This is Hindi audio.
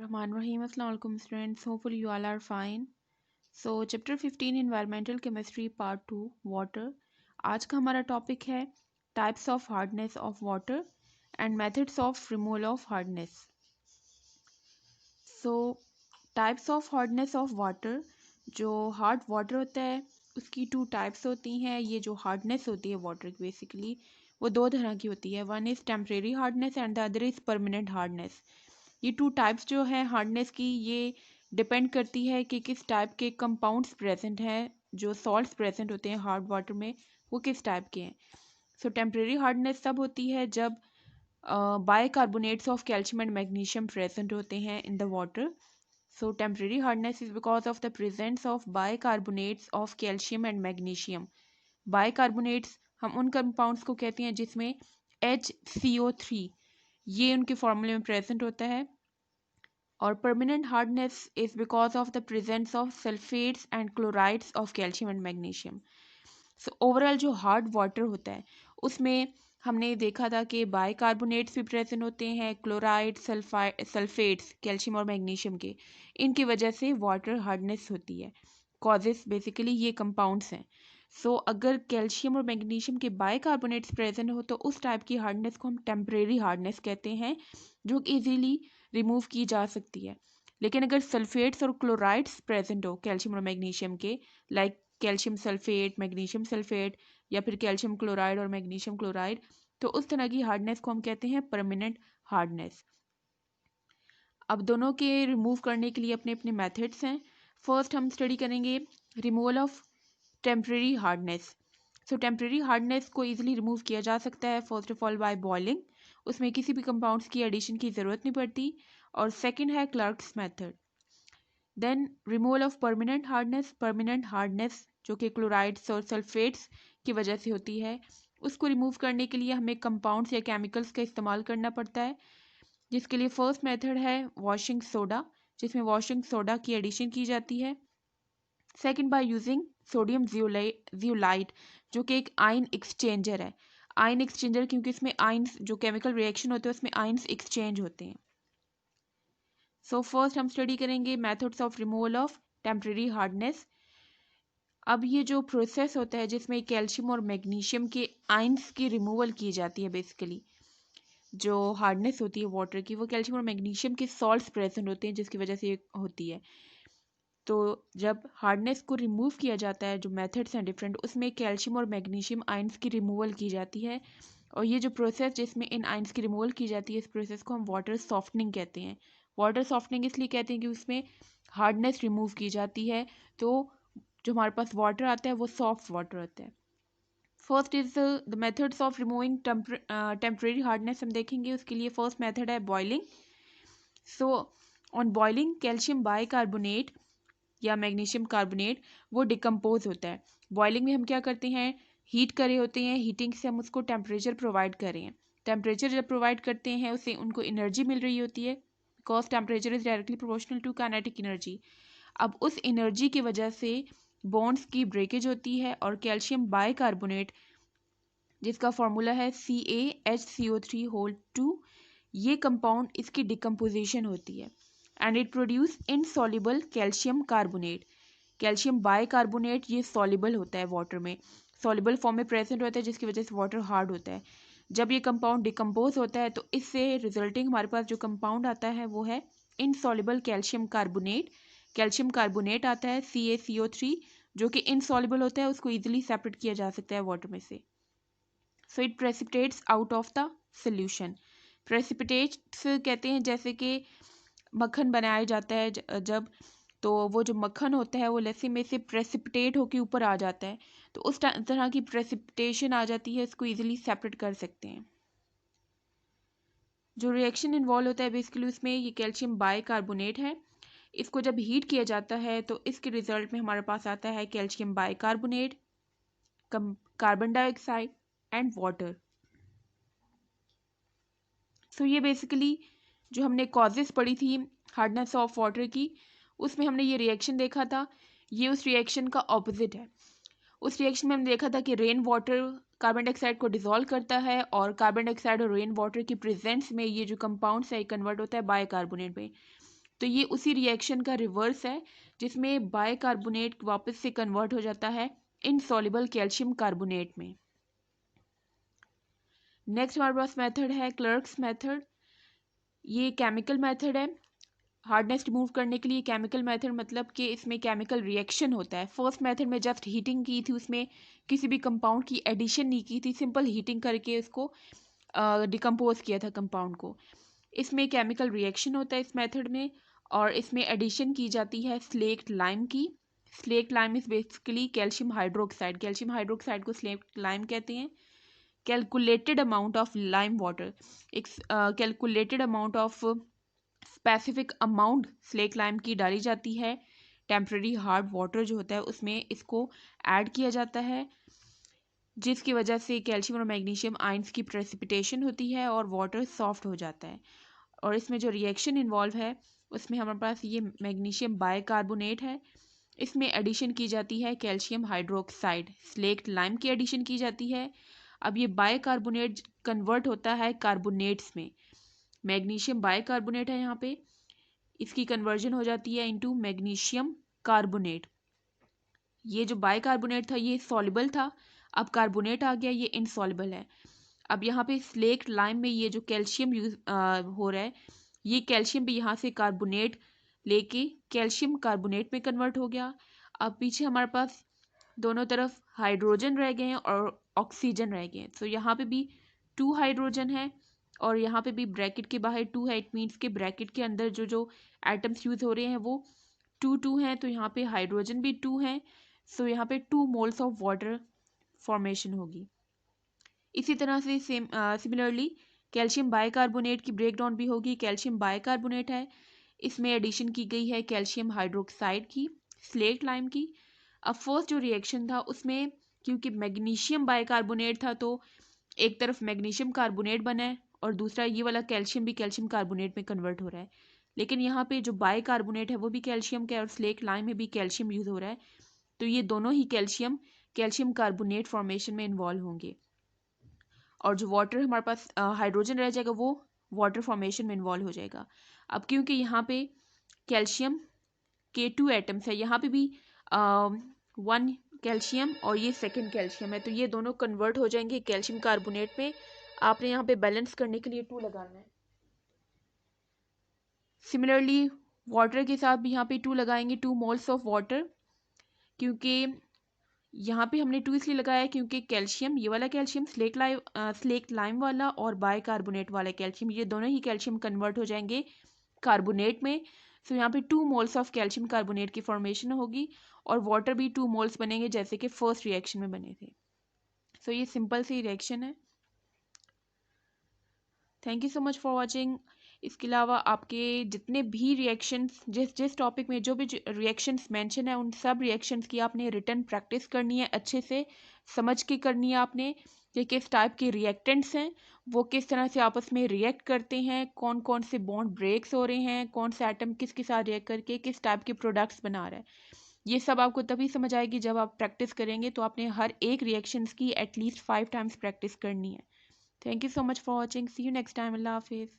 Rahim. Assalamu alaikum students. Hopefully you all are fine. So chapter 15 Environmental Chemistry Part 2 Water. आज का हमारा टॉपिक है Types of Hardness of Water and Methods of Removal of Hardness. So Types of Hardness of Water. जो हार्ड वाटर होता है उसकी टू टाइप्स होती हैं. ये जो हार्डनेस होती है वाटर की बेसिकली वो दो तरह की होती है. One is temporary hardness and the other is permanent hardness. ये टू टाइप्स जो है हार्डनेस की ये डिपेंड करती है कि किस टाइप के कंपाउंड्स प्रेजेंट हैं. जो सॉल्ट्स प्रेजेंट होते हैं हार्ड वाटर में वो किस टाइप के हैं. सो टेम्परेरी हार्डनेस तब होती है जब bicarbonates of calcium and magnesium present होते हैं in the water. So temporary hardness is because of the presence of bicarbonates of calcium and magnesium. Bicarbonates हम उन कंपाउंड्स को कहते हैं जिसमें HCO3 ये उनके फॉर्मूले में प्रेजेंट होता है. और permanent hardness is because of the presence of sulphates and chlorides of calcium and magnesium. So overall जो हार्ड वाटर होता है उसमें हमने देखा था कि बाइकार्बोनेट्स भी प्रेजेंट होते हैं, क्लोराइड सल्फेट्स कैल्शियम और मैग्नीशियम के. इनकी वजह से वाटर हार्डनेस होती है. कॉजेस बेसिकली ये कंपाउंड्स हैं. सो अगर कैल्शियम और मैग्नीशियम के बाइकार्बोनेट्स प्रेजेंट हो तो उस टाइप की हार्डनेस को हम टेम्परेरी हार्डनेस कहते हैं जो कि इजीली रिमूव की जा सकती है. लेकिन अगर सल्फेट्स और क्लोराइड्स प्रेजेंट हो कैल्शियम और मैग्नीशियम के, like calcium sulphate, magnesium sulphate या फिर कैल्शियम क्लोराइड और मैग्नीशियम क्लोराइड, तो उस तरह की हार्डनेस को हम कहते हैं परमानेंट हार्डनेस. अब दोनों के रिमूव करने के लिए अपने अपने मेथड्स हैं. फर्स्ट हम स्टडी करेंगे removal of temporary hardness. So temporary hardness को ईजिली रिमूव किया जा सकता है first of all by boiling. उसमें किसी भी कंपाउंड्स की एडिशन की ज़रूरत नहीं पड़ती. और सेकंड है Clark's method. Then removal of permanent hardness. Permanent hardness जो कि क्लोराइड्स और सल्फेट्स की वजह से होती है, उसको रिमूव करने के लिए हमें कंपाउंड्स या केमिकल्स का इस्तेमाल करना पड़ता है. जिसके लिए फर्स्ट मेथड है वॉशिंग सोडा, जिसमें वॉशिंग सोडा की एडिशन की जाती है. Second by using sodium zeolite जो कि एक आयन एक्सचेंजर है. आयन एक्सचेंजर क्योंकि इसमें आयन्स जो केमिकल रिएक्शन होते हैं उसमें आयन्स एक्सचेंज होते हैं. सो फर्स्ट हम स्टडी करेंगे methods of removal of temporary hardness. अब ये जो प्रोसेस होता है जिसमें कैल्शियम और मैग्नीशियम के आयन्स की रिमूवल की जाती है, बेसिकली जो हार्डनेस होती है वाटर की वो कैल्शियम और मैग्नीशियम के सॉल्ट्स प्रेजेंट होते हैं जिसकी वजह से ये होती है. तो जब हार्डनेस को रिमूव किया जाता है, जो मेथड्स हैं डिफरेंट, उसमें कैल्शियम और मैग्नीशियम आयन्स की रिमूवल की जाती है. और ये जो प्रोसेस जिसमें इन आयन्स की रिमूवल की जाती है इस प्रोसेस को हम वाटर सॉफ्टनिंग कहते हैं. वाटर सॉफ्टनिंग इसलिए कहते हैं कि उसमें हार्डनेस रिमूव की जाती है तो जो हमारे पास वाटर आता है वो सॉफ्ट वाटर होता है. First is the methods of removing temporary hardness हम देखेंगे. उसके लिए फर्स्ट मेथड है boiling. So on boiling calcium bicarbonate या मैग्नीशियम कार्बोनेट वो डिकम्पोज होता है. बॉइलिंग में हम क्या करते हैं, हीट करे होते हैं, हीटिंग से हम उसको टेम्परेचर प्रोवाइड कर रहे हैं. टेम्परेचर जब प्रोवाइड करते हैं उससे उनको एनर्जी मिल रही होती है because temperature is directly proportional to kinetic energy. अब उस एनर्जी की वजह से बॉन्ड्स की ब्रेकेज होती है और कैल्शियम बाइकार्बोनेट जिसका फॉर्मूला है CaHCO3 ये कंपाउंड इसकी डिकम्पोजिशन होती है and it produce insoluble calcium carbonate. Calcium bicarbonate ये सॉल्युबल होता है वाटर में, सॉल्युबल फॉर्म में प्रेजेंट होता है जिसकी वजह से वाटर हार्ड होता है. जब ये कंपाउंड डिकम्पोज होता है तो इससे रिजल्टिंग हमारे पास जो कंपाउंड आता है वो है insoluble calcium carbonate. Calcium carbonate आता है CaCO3 जो कि इनसॉल्युबल होता है, उसको ईजिली सेपरेट किया जा सकता है वाटर में से. So it precipitates out of the solution. Precipitates कहते हैं जैसे कि मक्खन बनाया जाता है जब, तो वो जो मक्खन होता है वो लस्सी में से प्रेसिपिटेट होकर ऊपर आ जाता है, तो उस तरह की प्रेसिपिटेशन आ जाती है, इसको इजीली सेपरेट कर सकते हैं. जो रिएक्शन इन्वॉल्व होता है बेसिकली उसमें ये कैल्शियम बाइकार्बोनेट है. इसको जब हीट किया जाता है तो इसके रिजल्ट में हमारे पास आता है calcium bicarbonate, carbon dioxide and water. So ये बेसिकली जो हमने कॉजेस पढ़ी थी हार्डनेस ऑफ वाटर की, उसमें हमने ये रिएक्शन देखा था. ये उस रिएक्शन का ऑपोजिट है. उस रिएक्शन में हमने देखा था कि रेन वाटर कार्बन डाइऑक्साइड को डिसॉल्व करता है और कार्बन डाइऑक्साइड और रेन वाटर की प्रेजेंस में ये जो कंपाउंड्स है कन्वर्ट होता है बाइकार्बोनेट में. तो ये उसी रिएक्शन का रिवर्स है जिसमें बाइकार्बोनेट वापस से कन्वर्ट हो जाता है इनसॉल्युबल कैल्शियम कार्बोनेट में। नेक्स्ट हमारे पास मेथड है क्लर्क्स मेथड। ये केमिकल मेथड है हार्डनेस रिमूव करने के लिए। केमिकल मेथड मतलब कि इसमें केमिकल रिएक्शन होता है। फर्स्ट मेथड में जस्ट हीटिंग की थी, उसमें किसी भी कंपाउंड की एडिशन नहीं की थी, सिंपल हीटिंग करके उसको डिकम्पोज किया था कंपाउंड को। इसमें केमिकल रिएक्शन होता है इस मेथड में, और इसमें एडिशन की जाती है स्लेक्ट लाइम की। Slaked lime is basically calcium hydroxide. Calcium hydroxide को स्लेक्ट लाइम कहते हैं। Calculated amount of lime water, एक calculated amount of specific amount slake lime की डाली जाती है। टेम्पररी हार्ड वाटर जो होता है उसमें इसको ऐड किया जाता है, जिसकी वजह से कैल्शियम और मैग्नीशियम आयंस की प्रेसिपिटेशन होती है और वाटर सॉफ्ट हो जाता है। और इसमें जो रिएक्शन इन्वॉल्व है उसमें हमारे पास ये मैग्नीशियम बाइकार्बोनेट है। इसमें एडिशन की जाती है कैल्शियम हाइड्रोक्साइड, स्लेक्ट लाइम की एडिशन की जाती है। अब ये बाइकार्बोनेट कन्वर्ट होता है कार्बोनेट्स में। मैग्नीशियम बाइकार्बोनेट है यहाँ पे, इसकी कन्वर्जन हो जाती है इनटू मैग्नीशियम कार्बोनेट। ये जो बाइकार्बोनेट था ये सॉल्युबल था, अब कार्बोनेट आ गया, ये इनसॉल्युबल है। अब यहाँ पे स्लेक्ट लाइम में ये जो कैल्शियम यूज हो रहा है, ये कैल्शियम भी यहाँ से कार्बोनेट लेके कैल्शियम कार्बोनेट में कन्वर्ट हो गया। अब पीछे हमारे पास दोनों तरफ हाइड्रोजन रह गए हैं और ऑक्सीजन रह गए हैं। तो यहाँ पे भी 2 हाइड्रोजन है और यहाँ पे भी ब्रैकेट के बाहर 2 है। इट मीन्स के ब्रैकेट के अंदर जो जो एटम्स यूज हो रहे हैं वो 2 हैं। तो यहाँ पे हाइड्रोजन भी 2 हैं। सो यहाँ पे 2 मोल्स ऑफ वाटर फॉर्मेशन होगी। इसी तरह से सिमिलरली कैल्शियम बाइकार्बोनेट की ब्रेकडाउन भी होगी। कैल्शियम बाइकार्बोनेट है, इसमें एडिशन की गई है कैल्शियम हाइड्रोक्साइड की, स्लेट लाइम की। अब फर्स्ट जो रिएक्शन था उसमें क्योंकि मैग्नीशियम बाइकार्बोनेट था तो एक तरफ मैग्नीशियम कार्बोनेट बना है और दूसरा ये वाला कैल्शियम भी कैल्शियम कार्बोनेट में कन्वर्ट हो रहा है। लेकिन यहाँ पे जो बाइकार्बोनेट है वो भी कैल्शियम का है और स्लेट लाइम में भी कैल्शियम यूज हो रहा है। तो ये दोनों ही कैल्शियम कैल्शियम कार्बोनेट फॉर्मेशन में इन्वॉल्व होंगे और जो वाटर हमारे पास हाइड्रोजन रह जाएगा वो वाटर फॉर्मेशन में इन्वॉल्व हो जाएगा। अब क्योंकि यहाँ पे कैल्शियम के 2 एटम्स है, यहाँ पे भी 1 कैल्शियम और ये सेकेंड कैल्शियम है, तो ये दोनों कन्वर्ट हो जाएंगे कैल्शियम कार्बोनेट में। आपने यहाँ पे बैलेंस करने के लिए 2 लगाना है। सिमिलरली वाटर के साथ भी यहाँ पे 2 लगाएंगे, 2 मोल्स ऑफ वाटर। क्योंकि यहाँ पे हमने 2 इसलिए लगाया है क्योंकि कैल्शियम, ये वाला कैल्शियम स्लेक्ट लाइम वाला और बाइकार्बोनेट वाला कैल्शियम, ये दोनों ही कैल्शियम कन्वर्ट हो जाएंगे कार्बोनेट में। सो यहाँ पे 2 मोल्स ऑफ कैल्शियम कार्बोनेट की फॉर्मेशन होगी और वाटर भी 2 मोल्स बनेंगे जैसे कि फर्स्ट रिएक्शन में बने थे। सो ये सिंपल सी रिएक्शन है। Thank you so much for watching. इसके अलावा आपके जितने भी रिएक्शंस जिस जिस टॉपिक में जो भी रिएक्शंस मेंशन है उन सब रिएक्शंस की आपने रिटर्न प्रैक्टिस करनी है, अच्छे से समझ के करनी है आपने कि किस टाइप के रिएक्टेंट्स हैं, वो किस तरह से आपस में रिएक्ट करते हैं, कौन कौन से बॉन्ड ब्रेक्स हो रहे हैं, कौन सा एटम किसके साथ रिएक्ट करके किस टाइप के प्रोडक्ट्स बना रहा है। ये सब आपको तभी समझ आएगी जब आप प्रैक्टिस करेंगे। तो आपने हर एक रिएक्शंस की एटलीस्ट 5 टाइम्स प्रैक्टिस करनी है। Thank you so much for watching. See you next time. Allah Hafiz.